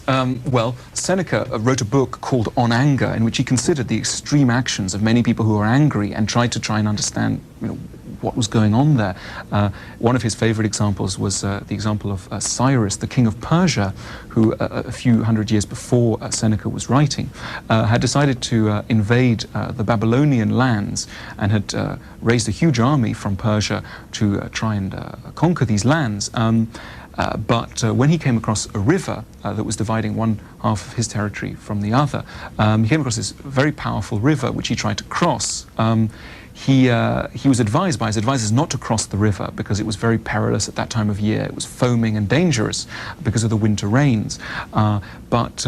Well, Seneca wrote a book called On Anger, in which he considered the extreme actions of many people who were angry and tried to try and understand, what was going on there. One of his favorite examples was the example of Cyrus, the king of Persia, who a few hundred years before Seneca was writing, had decided to invade the Babylonian lands and had raised a huge army from Persia to try and conquer these lands. But when he came across a river that was dividing one half of his territory from the other, he came across this very powerful river which he tried to cross. He was advised by his advisors not to cross the river because it was very perilous at that time of year. It was foaming and dangerous because of the winter rains. But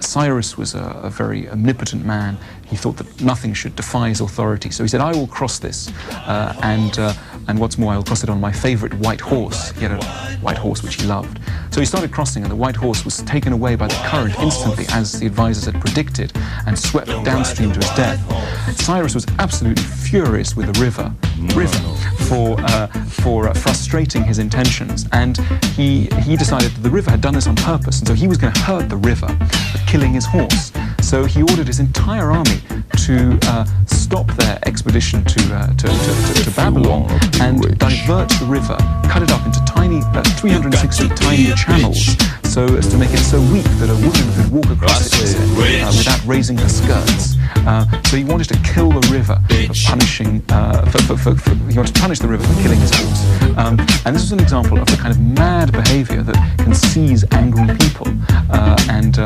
Cyrus was a very omnipotent man. He thought that nothing should defy his authority. So he said, I will cross this. And what's more, I will cross it on my favorite white horse. He had a white horse which he loved. So he started crossing, and the white horse was taken away by the current instantly, as the advisors had predicted, and swept downstream to his death. Cyrus was absolutely furious with the river for frustrating his intentions, and he decided that the river had done this on purpose, and so he was going to hurt the river by killing his horse. So he ordered his entire army to stop their expedition to Babylon and divert the river, cut it up into tiny, 360 tiny channels, so as to make it so weak that a woman could walk across it without raising her skirts. So he wanted to kill the river for punishing, he wanted to punish the river for killing his horse. And this was an example of the kind of mad behavior that can seize angry people. And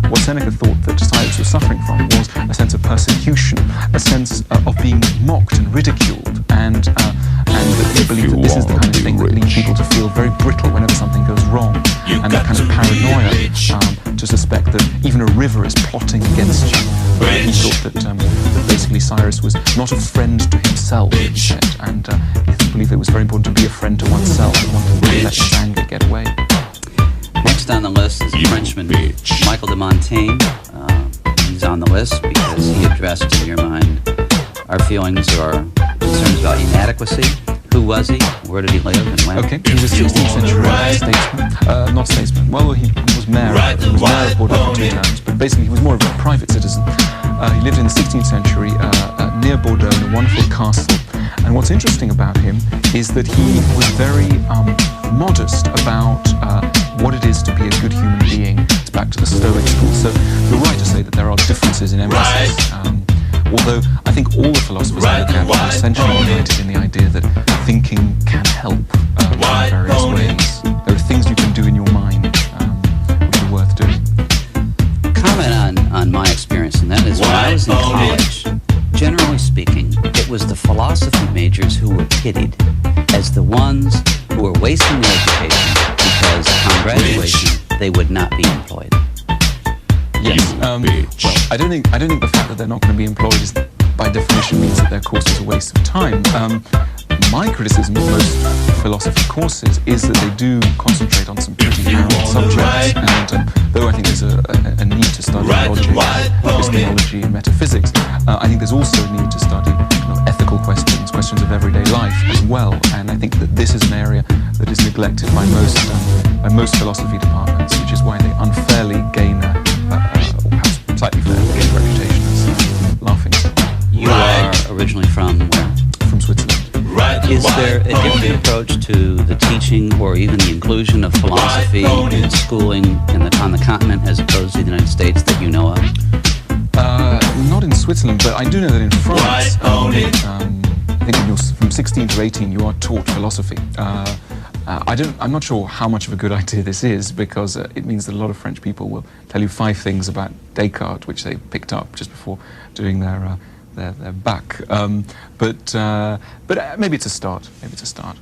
what Seneca thought that Cyrus was suffering from was a sense of persecution, a sense of being mocked and ridiculed, and that he believed that this is the kind of thing that leads people to feel very brittle whenever something goes wrong, and that kind of paranoia to suspect that even a river is plotting against you. He thought that basically Cyrus was not a friend to himself, he said, and he believed it was very important to be a friend to oneself and one to really let his anger get away. Next on the list is the Frenchman Michael de Montaigne. He's on the list because he addressed, in your mind, our feelings or concerns about inadequacy. Who was he? Where did he live and when? Okay, he was a 16th century statesman. Not statesman. Well, he was mayor. He was mayor of Bordeaux for 2 terms, but basically he was more of a private citizen. He lived in the 16th century near Bordeaux in a wonderful castle. And what's interesting about him is that he was very modest about what it is to be a good human being. It's back to the Stoic school. So you're right to say that there are differences in emphasis. Although I think all the philosophers I look at are essentially united in the idea that thinking can help in various ways. There are things you can do in your mind which are worth doing. Comment on my experience, and that is when I was in college, generally speaking, it was the philosophy majors who were pitied as the ones who were wasting their education because upon graduation they would not be employed. Yes. Well, I don't think the fact that they're not going to be employed is, by definition, means that their course is a waste of time. My criticism of most philosophy courses is that they do concentrate on some pretty narrow subjects, and though I think there's a need to study logic, epistemology, and metaphysics, I think there's also a need to study ethical questions of everyday life as well. And I think that this is an area that is neglected by most philosophy departments, which is why they unfairly gain or perhaps slightly fairly gain a reputation as laughing. You are originally from where? From Switzerland. Is there a different approach to the teaching or even the inclusion of philosophy in schooling on the continent as opposed to the United States that you know of? Not in Switzerland, but I do know that in France, I think when you're from 16 to 18, you are taught philosophy. I'm not sure how much of a good idea this is, because it means that a lot of French people will tell you 5 things about Descartes, which they picked up just before doing their bac. But maybe it's a start. Maybe it's a start.